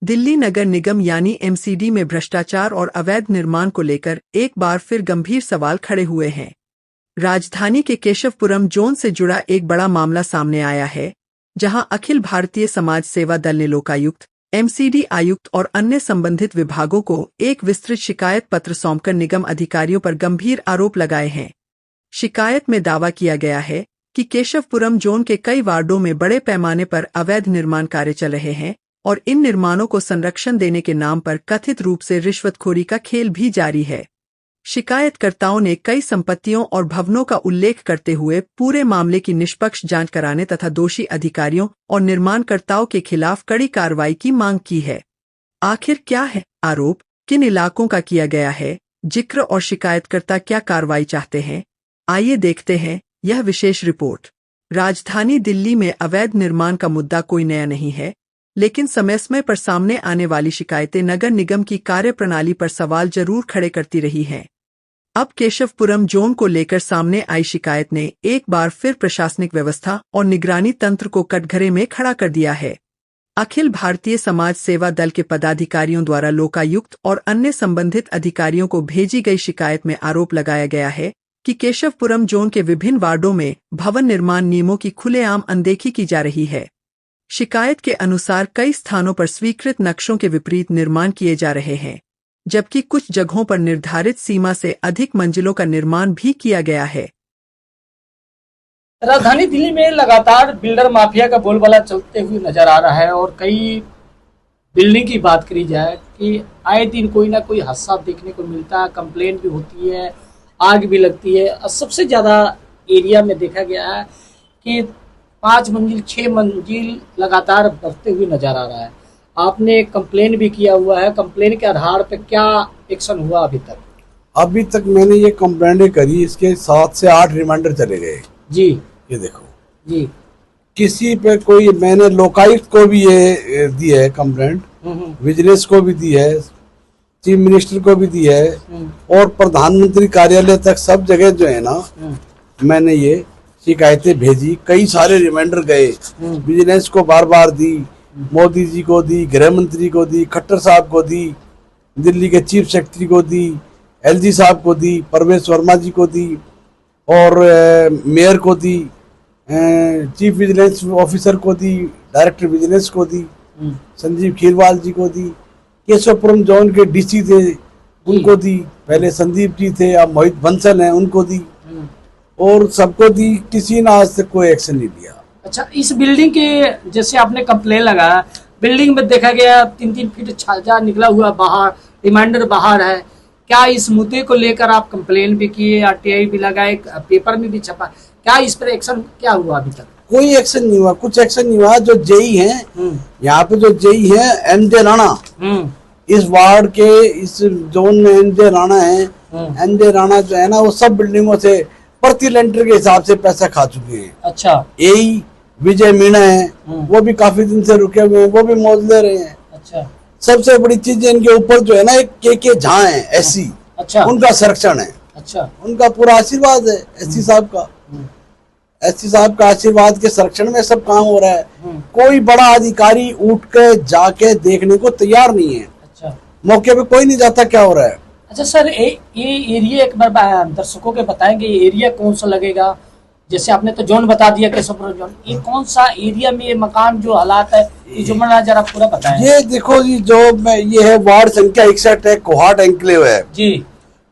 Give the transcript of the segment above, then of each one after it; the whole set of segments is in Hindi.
दिल्ली नगर निगम यानी एमसीडी में भ्रष्टाचार और अवैध निर्माण को लेकर एक बार फिर गंभीर सवाल खड़े हुए हैं। राजधानी के केशवपुरम जोन से जुड़ा एक बड़ा मामला सामने आया है, जहां अखिल भारतीय समाज सेवा दल ने लोकायुक्त, एमसीडी आयुक्त और अन्य संबंधित विभागों को एक विस्तृत शिकायत पत्र सौंपकर निगम अधिकारियों पर गंभीर आरोप लगाए हैं। शिकायत में दावा किया गया है कि केशवपुरम जोन के कई वार्डों में बड़े पैमाने पर अवैध निर्माण कार्य चल रहे हैं और इन निर्माणों को संरक्षण देने के नाम पर कथित रूप से रिश्वतखोरी का खेल भी जारी है। शिकायतकर्ताओं ने कई संपत्तियों और भवनों का उल्लेख करते हुए पूरे मामले की निष्पक्ष जांच कराने तथा दोषी अधिकारियों और निर्माणकर्ताओं के खिलाफ कड़ी कार्रवाई की मांग की है। आखिर क्या है आरोप, किन इलाकों का किया गया है जिक्र और शिकायतकर्ता क्या कार्रवाई चाहते हैं, आइए देखते हैं यह विशेष रिपोर्ट। राजधानी दिल्ली में अवैध निर्माण का मुद्दा कोई नया नहीं है, लेकिन समय समय पर सामने आने वाली शिकायतें नगर निगम की कार्यप्रणाली पर सवाल जरूर खड़े करती रही हैं। अब केशवपुरम जोन को लेकर सामने आई शिकायत ने एक बार फिर प्रशासनिक व्यवस्था और निगरानी तंत्र को कटघरे में खड़ा कर दिया है। अखिल भारतीय समाज सेवा दल के पदाधिकारियों द्वारा लोकायुक्त और अन्य संबंधित अधिकारियों को भेजी गई शिकायत में आरोप लगाया गया है कि केशवपुरम जोन के विभिन्न वार्डों में भवन निर्माण नियमों की खुलेआम अनदेखी की जा रही है। शिकायत के अनुसार कई स्थानों पर स्वीकृत नक्शों के विपरीत निर्माण किए जा रहे हैं, जबकि कुछ जगहों पर निर्धारित सीमा से अधिक मंजिलों का निर्माण भी किया गया है। राजधानी दिल्ली में लगातार बिल्डर माफिया का बोलबाला चलते हुए नजर आ रहा है और कई बिल्डिंग की बात करी जाए कि आए दिन कोई ना कोई हादसा देखने को मिलता है, कंप्लेन भी होती है, आग भी लगती है। और सबसे ज़्यादा एरिया में देखा गया है कि 5 मंजिल 6 मंजिल लगातार बढ़ते हुए नजर आ रहा है। आपने कंप्लेन भी किया हुआ है, कंप्लेन के आधार पर क्या एक्शन हुआ अभी तक? अभी तक मैंने ये कंप्लेंट करी, इसके 7 से 8 रिमाइंडर चले गए जी। ये देखो जी, किसी पे कोई, मैंने लोकायुक्त को भी ये दी है कंप्लेंट, विजिलेंस को भी दी है, चीफ मिनिस्टर को भी दी है और प्रधानमंत्री कार्यालय तक सब जगह जो है ना मैंने ये शिकायतें भेजी। कई सारे रिमाइंडर गए, विजिलेंस को बार बार दी, मोदी जी को दी, गृह मंत्री को दी, खट्टर साहब को दी, दिल्ली के चीफ सेक्रेटरी को दी, एलजी साहब को दी, परवेश वर्मा जी को दी और मेयर को दी, चीफ विजिलेंस ऑफिसर को दी, डायरेक्टर विजिलेंस को दी, संजीव खीरवाल जी को दी, केशवपुरम जोन के डीसी थे उनको दी, पहले संदीप जी थे, अब मोहित बंसल हैं उनको दी और सबको दी। किसी ने आज तक कोई एक्शन नहीं लिया। अच्छा, इस बिल्डिंग के जैसे आपने कंप्लेन लगाया, बिल्डिंग में देखा गया 3-3 फीट छाजा निकला हुआ बाहर, रिमाइंडर बाहर है। क्या इस मुद्दे को लेकर आप कंप्लेन भी किए, आरटीआई भी लगाए, पेपर में भी छपा, क्या इस पर एक्शन क्या हुआ अभी तक? कोई एक्शन नहीं हुआ, कुछ एक्शन नहीं हुआ। जो जेई हैं यहाँ पे, जो जेई हैं एमजे राणा, इस वार्ड के इस जोन में एमजे राणा है। एमजे राणा जो है ना वो सब बिल्डिंगों से प्रति लेंटर के हिसाब से पैसा खा चुके हैं। अच्छा, यही विजय मीणा है, वो भी काफी दिन से रुके हुए हैं, वो भी मौज ले रहे हैं। अच्छा, सबसे बड़ी चीज इनके ऊपर जो है ना एक के झा है एससी, अच्छा, उनका संरक्षण है। अच्छा, उनका पूरा आशीर्वाद है एससी साहब का। एससी साहब का आशीर्वाद के संरक्षण में सब काम हो रहा है। कोई बड़ा अधिकारी उठ के जाके देखने को तैयार नहीं है। अच्छा, मौके पे कोई नहीं जाता क्या हो रहा है। अच्छा सर, ये एरिया एक बार दर्शकों के बताएंगे, ये एरिया कौन सा लगेगा? जैसे आपने तो जोन बता दिया केशवपुरम जोन, ये कौन सा एरिया में ये मकान जो हालात है ये जो मना जरा पूरा बताएं। ये देखो जी, जो ये है वार्ड संख्या 61 है, कोहाट एंक्लेव है जी।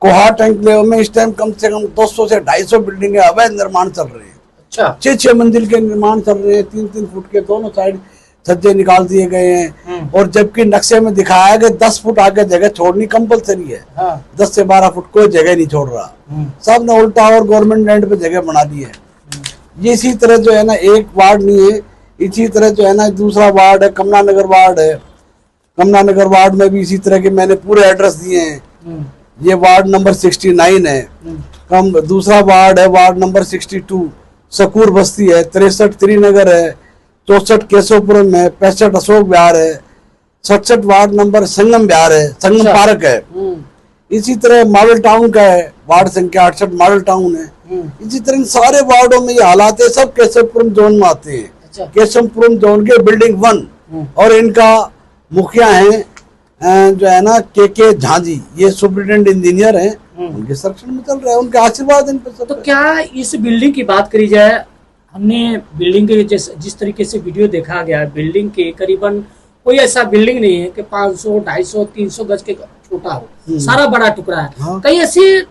कोहाट एंक्लेव में इस टाइम कम से कम 200 से 250 बिल्डिंग अवैध निर्माण चल रहे हैं। अच्छा, 6-6 मंजिल के निर्माण चल रहे हैं, 3-3 फुट के दोनों साइड छज्जे निकाल दिए गए हैं और जबकि नक्शे में दिखाया कि 10 फुट आगे जगह छोड़नी कंपलसरी है। हाँ। 10 से 12 फुट कोई जगह नहीं छोड़ रहा, सब ने उल्टा और गवर्नमेंट लैंड पे जगह बना दी है। ये इसी तरह जो है ना एक वार्ड नहीं है, इसी तरह जो है ना दूसरा वार्ड है, कमला नगर वार्ड है। कमला नगर वार्ड में भी इसी तरह के मैंने पूरे एड्रेस दिए हैं। ये वार्ड नंबर 69 है। दूसरा वार्ड है वार्ड नंबर 62 सकूर बस्ती है, 63 त्रिनगर है, 64 केशवपुरम है, 65 अशोक विहार है, 67 वार्ड नंबर संगम विहार है, संगम पार्क है। इसी तरह मॉडल टाउन का है, वार्ड संख्या 68 मॉडल टाउन है। इसी तरह इन सारे वार्डों में ये हालात है, सब केशवपुरम जोन में आते हैं। केशवपुरम जोन के बिल्डिंग 1 और इनका मुखिया हैं जो है ना के झांझी, ये सुप्रिटेंडेंट इंजीनियर हैं, उनके संरक्षण में चल रहा है, उनके आशीर्वाद इन पर। तो क्या इस बिल्डिंग की बात करी जाए, हमने बिल्डिंग के जिस तरीके से वीडियो देखा गया, बिल्डिंग के करीबन कोई ऐसा बिल्डिंग नहीं है कि 500, 250, 300 गज के छोटा हो, सारा बड़ा टुकड़ा है। हाँ। कई ऐसे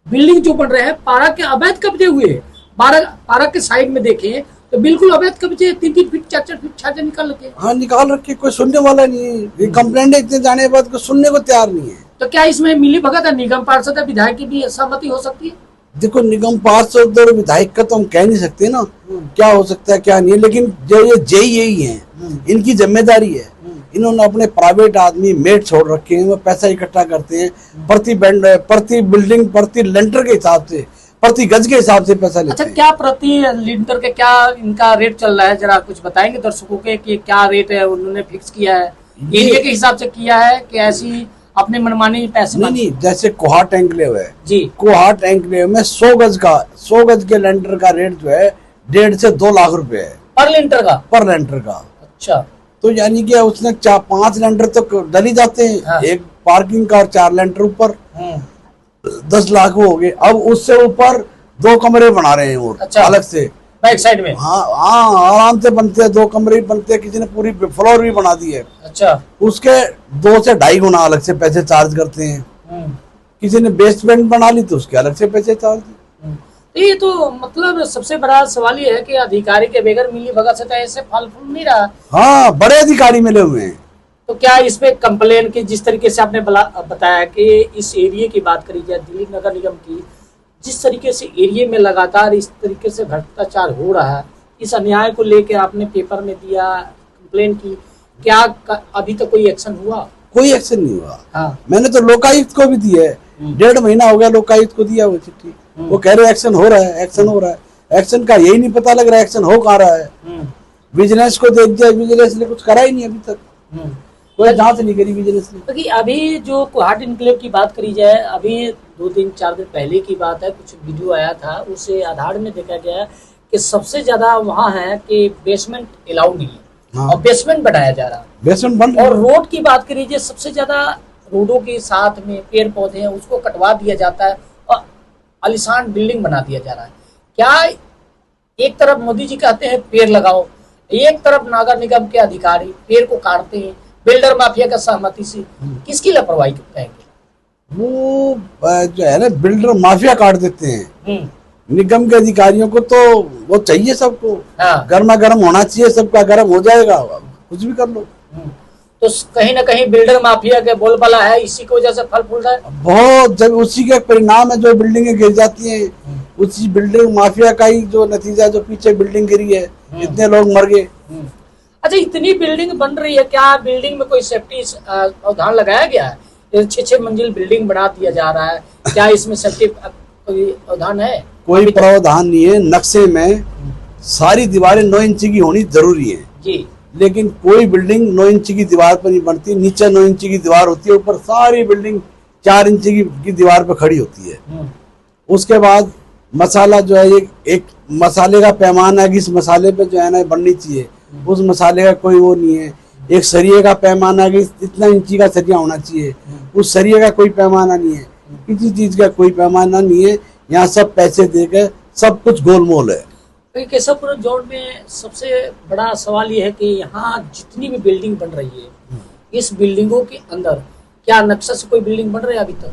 बिल्डिंग जो बन रहे हैं पारा के अवैध कब्जे हुए, पारा के साइड में देखें तो बिल्कुल अवैध कब्जे 3-3 फीट 4-4 फीट छाजे निकाल रखे। हाँ, निकाल रखे, कोई सुनने वाला नहीं है। ये कंप्लेंट इतने जाने के बाद कोई सुनने को तैयार नहीं है। तो क्या इसमें मिली भगत है, निगम पार्षद है, विधायक की भी सहमति हो सकती है? देखो, निगम पार्षद और विधायक का तो हम कह नहीं सकते ना क्या हो सकता है क्या नहीं है, लेकिन जो ये जेईई है इनकी जिम्मेदारी है। इन्होंने अपने प्राइवेट आदमी मेट छोड़ रखे हैं, वो पैसा इकट्ठा करते हैं, प्रति बिल्डिंग, प्रति लेंटर के हिसाब से, प्रति गज के हिसाब से पैसा लेते अच्छा, हैं। क्या प्रति लीटर के क्या इनका रेट चल रहा है, जरा कुछ बताएंगे दर्शकों के कि क्या रेट है उन्होंने फिक्स किया है, एरिया के हिसाब से किया है कि ऐसी अपने मनमानी पैसे? नहीं, जैसे कोहाट एंक्लेव है जी, कोहाट एंक्लेव में 100 गज के लेंटर का रेट जो है 1.5 से 2 लाख रुपए है पर लेंटर का। अच्छा, तो यानी कि उसने 4-5 लेंटर तो डल ही जाते हैं। हाँ। एक पार्किंग का और 4 लेंटर ऊपर 10 लाख हो गए। अब उससे ऊपर 2 कमरे बना रहे हैं और अच्छा, अलग से बैक साइड में। हाँ, आराम से बनते हैं, 2 कमरे बनते हैं, किसी ने पूरी फ्लोर भी बना दी है। अच्छा, उसके 2 से 2.5 गुना अलग से पैसे चार्ज करते हैं। किसी ने बेसमेंट बना ली तो उसके अलग से पैसे चार्ज। ये तो मतलब सबसे बड़ा सवाल ये है कि अधिकारी के बगैर मिली भगत से तो ऐसे फल फूल नहीं रहा। हाँ, बड़े अधिकारी मिले हुए हैं। तो क्या इस पे कंप्लेन की, जिस तरीके से आपने बताया कि इस एरिया की बात करी जाए दिल्ली नगर निगम की, जिस तरीके से एरिया में लगातार इस तरीके से भ्रष्टाचार हो रहा है, इस अन्याय को लेकर आपने पेपर में दिया, कंप्लेन की, क्या अभी तक कोई एक्शन हुआ? कोई एक्शन नहीं हुआ। हाँ। मैंने तो लोकायुक्त को भी दी है, 1.5 महीना हो गया लोकायुक्त को दिया वो चिट्ठी। वो कह रहे एक्शन हो रहा है, एक्शन हो रहा है। एक्शन का यही नहीं पता लग रहा है एक्शन हो कहाँ रहा है। विजिलेंस को देख दिया, विजिलेंस ने कुछ करा ही नहीं अभी तक, कोई जांच नहीं करी विजिलेंस ने। क्योंकि अभी जो कोहाट एन्क्लेव की बात करी जाए, अभी 2-3-4 दिन पहले की बात है, कुछ वीडियो आया था, उसे आधार में देखा गया कि सबसे ज्यादा वहाँ है कि बेसमेंट अलाउड नहीं है। हाँ। और बेसमेंट बढ़ाया जा रहा है, बेसमेंट बन रहा है। और रोड की बात करी जाए, सबसे ज्यादा रोडों के साथ में पेड़ पौधे हैं उसको कटवा दिया जाता है और आलीशान बिल्डिंग बना दिया जा रहा है। क्या एक तरफ मोदी जी कहते हैं पेड़ लगाओ, एक तरफ नगर निगम के अधिकारी पेड़ को काटते हैं बिल्डर माफिया का सहमति से, किसकी लापरवाही कहेंगे? वो जो है ना बिल्डर माफिया काट देते हैं। निगम के अधिकारियों को तो वो चाहिए सबको। हाँ। गर्मा गर्म होना चाहिए, सबका गर्म हो जाएगा, कुछ भी कर लो। तो कहीं ना कहीं बिल्डर माफिया के बोलबाला है, इसी की वजह से फल फूल रहा है बहुत। जब उसी के परिणाम है जो बिल्डिंगें गिर जाती हैं, उसी बिल्डिंग माफिया का ही जो नतीजा, जो पीछे बिल्डिंग गिरी है, इतने लोग मर गए। अच्छा, इतनी बिल्डिंग बन रही है, क्या बिल्डिंग में कोई सेफ्टी प्रावधान लगाया गया है? 6-6 मंजिल बिल्डिंग बना दिया जा रहा है, क्या इसमें सेफ्टी कोई प्रावधान है? कोई प्रावधान नहीं है। नक्शे में सारी दीवारें 9 इंच की होनी जरूरी है जी, लेकिन कोई बिल्डिंग 9 इंच की दीवार पर नहीं बनती। नीचे 9 इंच की दीवार होती है, ऊपर सारी बिल्डिंग 4 इंच की दीवार पर खड़ी होती है। उसके बाद मसाला जो है, एक मसाले का पैमाना है कि इस मसाले पे जो है ना बननी चाहिए, उस मसाले का कोई वो नहीं है। एक सरिये का पैमाना है कि इतना इंची का सरिया होना चाहिए, उस सरिये का कोई पैमाना नहीं है। किसी चीज का कोई पैमाना नहीं है। यहाँ सब पैसे देकर सब कुछ गोलमोल है। केशवपुर जोन में सबसे बड़ा सवाल ये है कि यहाँ जितनी भी बिल्डिंग बन रही है, इस बिल्डिंगों के अंदर क्या नक्शे से कोई बिल्डिंग बन रही है? अभी तक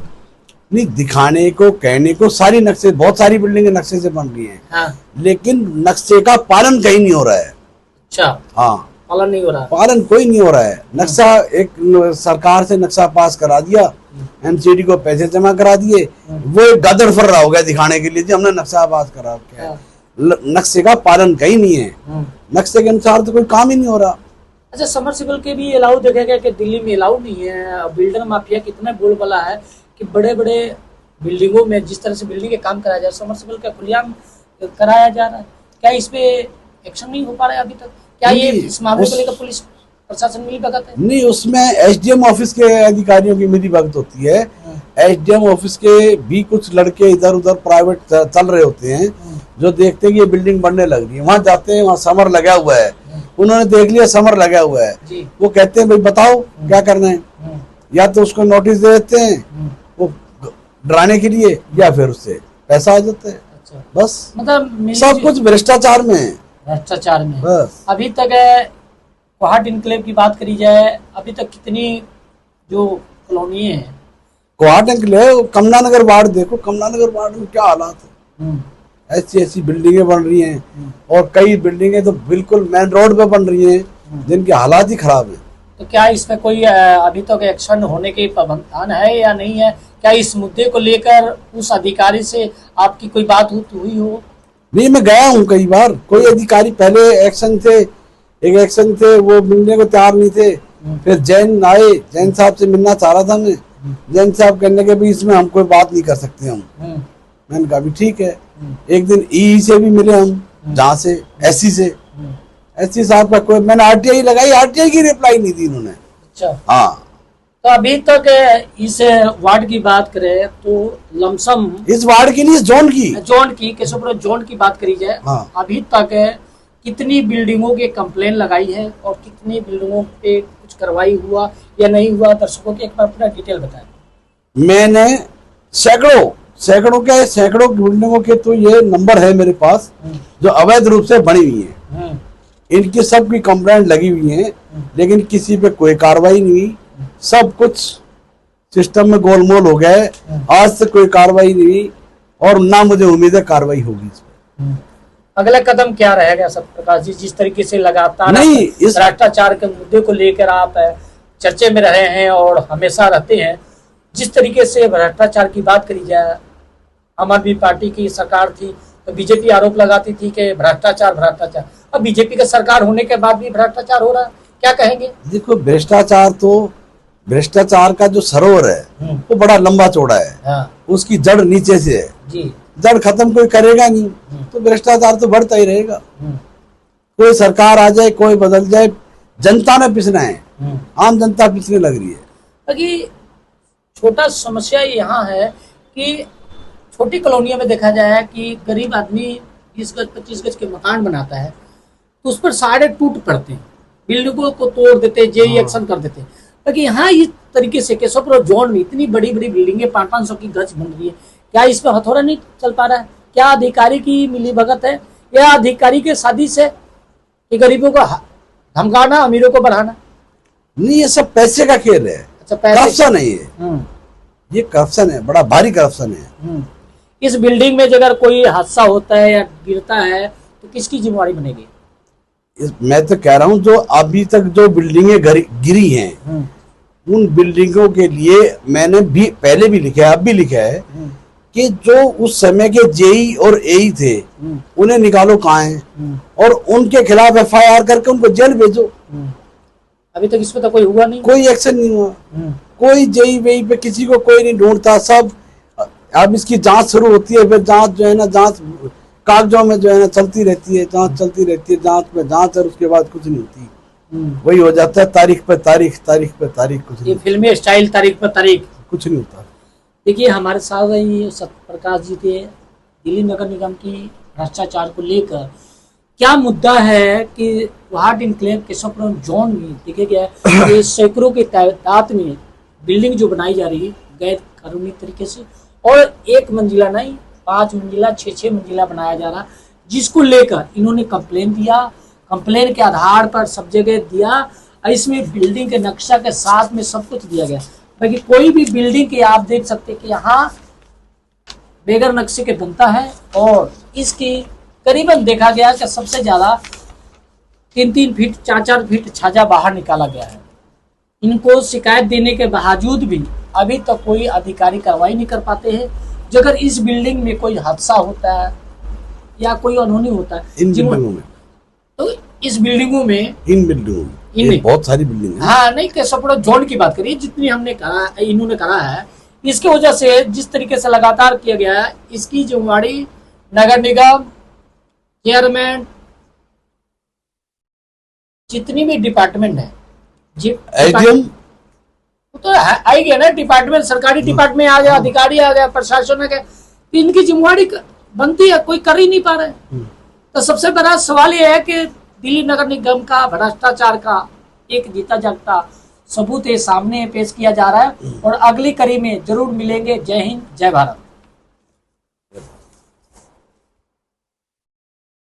नहीं, दिखाने को कहने को सारी नक्शे, बहुत सारी बिल्डिंगें नक्शे से बन रही हैं। हाँ। लेकिन नक्शे का पालन कहीं नहीं हो रहा है। अच्छा, हाँ, पालन नहीं हो रहा, पालन कोई नहीं हो रहा है। नक्शा एक सरकार से नक्शा पास करा दिया, एमसीडी को पैसे जमा करा दिए, वो एक गदर फर रहा हो गया दिखाने के लिए जी हमने नक्शा पास करा क्या। नक्शे का पालन कहीं नहीं है, नक्शे के अनुसार तो कोई काम ही नहीं हो रहा। अच्छा, समरसिबल के भी अलाउ देखा गया कि दिल्ली में अलाउ नहीं है। बिल्डर माफिया कितना बोलबाला है कि बड़े बड़े बिल्डिंगों में जिस तरह से बिल्डिंग के काम कराया जाए, समरसिबल का खुलेआम कराया जा रहा है, क्या इस पे एक्शन नहीं हो पा रहा है अभी तक? क्या ये इस मामले को लेकर पुलिस प्रशासन मिली भगत है? नहीं, उसमें एसडीएम ऑफिस के अधिकारियों की मिली भगत होती है। एसडीएम ऑफिस के भी कुछ लड़के इधर उधर प्राइवेट चल रहे होते हैं, जो देखते हैं कि ये बिल्डिंग बनने लग रही है, वहाँ जाते हैं, वहाँ समर लगा हुआ है, उन्होंने देख लिया समर लगा हुआ है, वो कहते हैं भाई बताओ क्या करना है, या तो उसको नोटिस दे देते हैं वो डराने के लिए, या फिर उससे पैसा आ जाता है। अच्छा। बस मतलब सब कुछ भ्रष्टाचार में है, भ्रष्टाचार में बस। अभी तक कोहाट इनक्लेव की बात करी जाए, अभी तक कितनी जो कॉलोनी है कोहाट इनक्लेव, कमला नगर वार्ड देखो, कमला नगर वार्ड में क्या हालात है, ऐसी ऐसी बिल्डिंगें बन रही हैं, और कई बिल्डिंगें तो बिल्कुल मेन रोड पे बन रही हैं जिनके हालात ही खराब है। तो क्या इसमें कोई अभी तक एक्शन होने के प्रावधान है या नहीं है? क्या इस मुद्दे को लेकर उस अधिकारी से आपकी कोई बात हुई हो? नहीं, मैं गया हूँ कई बार, कोई अधिकारी पहले एक्शन थे, वो मिलने को तैयार नहीं थे, फिर जैन आए, जैन साहब से मिलना चाह रहा था मैं, जैन साहब कहने के भी इसमें हम कोई बात नहीं कर सकते हम। मैंने कहा भी ठीक है। एक दिन ई से भी मिले हम, जहाँ से एससी साहब का कोई, मैंने आरटीआई लगाई, आरटीआई की रिप्लाई नहीं दी इन्होंने। अच्छा। हाँ, तो अभी तक इस वार्ड की बात करें तो लमसम इस वार्ड की नहीं, जोन की केशवपुर जोन की बात करी जाए, हाँ। अभी तक कितनी बिल्डिंगों के कंप्लेन लगाई है और कितनी बिल्डिंगों पे कुछ कार्रवाई हुआ या नहीं हुआ, दर्शकों के एक बार पूरा डिटेल बताएं। मैंने सैकड़ों बिल्डिंगों के तो ये नंबर है मेरे पास जो अवैध रूप से बनी हुई है, इनकी सबकी कंप्लेंट लगी हुई है, लेकिन किसी पे कोई कार्रवाई नहीं हुई, सब कुछ सिस्टम में गोलमोल हो गया है, आज तक कोई कार्रवाई नहीं हुई, और ना मुझे उम्मीद है कार्रवाई होगी इस पर। अगला कदम क्या रहेगा सत्यप्रकाश जी? जिस तरीके से लगातार इस भ्रष्टाचार के मुद्दे को लेकर आप चर्चे में रहे हैं और हमेशा रहते हैं, जिस तरीके से भ्रष्टाचार की बात करी जाए, आम आदमी पार्टी की सरकार थी तो बीजेपी आरोप लगाती थी कि भ्रष्टाचार, अब बीजेपी का सरकार होने के बाद भी भ्रष्टाचार हो रहा है, क्या कहेंगे? देखो, भ्रष्टाचार का जो सरोवर है वो बड़ा लंबा चौड़ा है। हाँ। उसकी जड़ नीचे से है जी। जड़ खत्म कोई करेगा नहीं, तो भ्रष्टाचार तो बढ़ता ही रहेगा। कोई सरकार आ जाए, कोई बदल जाए, जनता ने पिसना है, आम जनता पिसने लग रही है। बाकी छोटा समस्या यहाँ है कि छोटी कॉलोनियों में देखा जाए कि गरीब आदमी 20 गज 25 गज के मकान बनाता है तो उस पर सारे टूट पड़ते हैं, बिल्डिंगों को तोड़ देते, जेई एक्शन कर देते हैं। बाकी यहाँ इस तरीके से केशवपुर जोन में इतनी बड़ी बड़ी बिल्डिंगें 500-500 की गज बन रही है, क्या इस पर हथौड़ा नहीं चल पा रहा है? क्या अधिकारी की मिलीभगत है या अधिकारी के साजिश है कि गरीबों को धमकाना, अमीरों को बढ़ाना? नहीं, ये सब पैसे का खेल है। अच्छा, करप्शन है ये करप्शन है, बड़ा भारी करप्शन है। इस बिल्डिंग में अगर कोई हादसा होता है या गिरता है तो किसकी जिम्मेवारी बनेगी? मैं तो कह रहा हूँ जो अभी तक जो बिल्डिंगें गिरी हैं, उन बिल्डिंगों के लिए मैंने भी पहले भी लिखा है, अब भी लिखा है कि जो उस समय के जेई और एई थे उन्हें निकालो कहाँ हैं, और उनके खिलाफ एफआईआर करके उनको जेल भेजो। अभी तक इस पे तो कोई हुआ नहीं, कोई एक्शन नहीं हुआ, कोई जेई वेई पे किसी को कोई नहीं ढूंढता। सब अब इसकी जांच शुरू होती है, फिर जांच जो है ना, जांच कागजों में जो है ना चलती रहती है, जांच चलती रहती है, जांच पे जांच, और उसके बाद कुछ नहीं होती, वही हो जाता है तारीख पे तारीख, तारीख पे तारीख, कुछ नहीं। फिल्मी स्टाइल, तारीख पे तारीख, कुछ नहीं होता। देखिए, हमारे साथ ये सत्यप्रकाश जी थे, दिल्ली नगर निगम की भ्रष्टाचार को लेकर क्या मुद्दा है कि कोहाट इनक्लेव केशवपुर जोन में देखा गया है सैकड़ों की तादाद में बिल्डिंग जो बनाई जा रही है गैर कानूनी तरीके से, और 1 मंजिला नहीं 5 मंजिला 6 मंजिला बनाया जा रहा, जिसको लेकर इन्होंने कंप्लेन दिया, कंप्लेन के आधार पर सब जगह दिया, इसमें बिल्डिंग के नक्शा के साथ में सब कुछ दिया गया। बाकी कोई भी बिल्डिंग के आप देख सकते कि यहाँ बेगर नक्शे के बनता है, और इसकी करीबन देखा गया कि सबसे ज्यादा 3-3 फीट 4-4 फीट छाजा बाहर निकाला गया है। इनको शिकायत देने के बावजूद भी अभी तक कोई अधिकारी कार्रवाई नहीं कर पाते हैं। जो अगर इस बिल्डिंग में कोई हादसा होता है या कोई अनहोनी होता है इन बिल्डिंगों में, तो इस बिल्डिंगों में, इन बिल्डिंगों में बहुत सारी बिल्डिंग है। हाँ, नहीं, केशवपुर जोन की बात करिए, जितनी हमने कहा, इन्होंने कहा है, इसके वजह से जिस तरीके से लगातार किया गया है, इसकी जिम्मेवारी नगर निगम, चेयरमैन, जितनी भी डिपार्टमेंट है, तो आई गया ना डिपार्टमेंट, सरकारी डिपार्टमेंट आ गया, अधिकारी आ गया, प्रशासन आ गया, इनकी जिम्मेवारी बनती है, कोई कर ही नहीं पा रहे। तो सबसे बड़ा सवाल यह है कि दिल्ली नगर निगम का भ्रष्टाचार का एक जीता जागता सबूत है सामने पेश किया जा रहा है और अगली कड़ी में जरूर मिलेंगे। जय हिंद, जय भारत।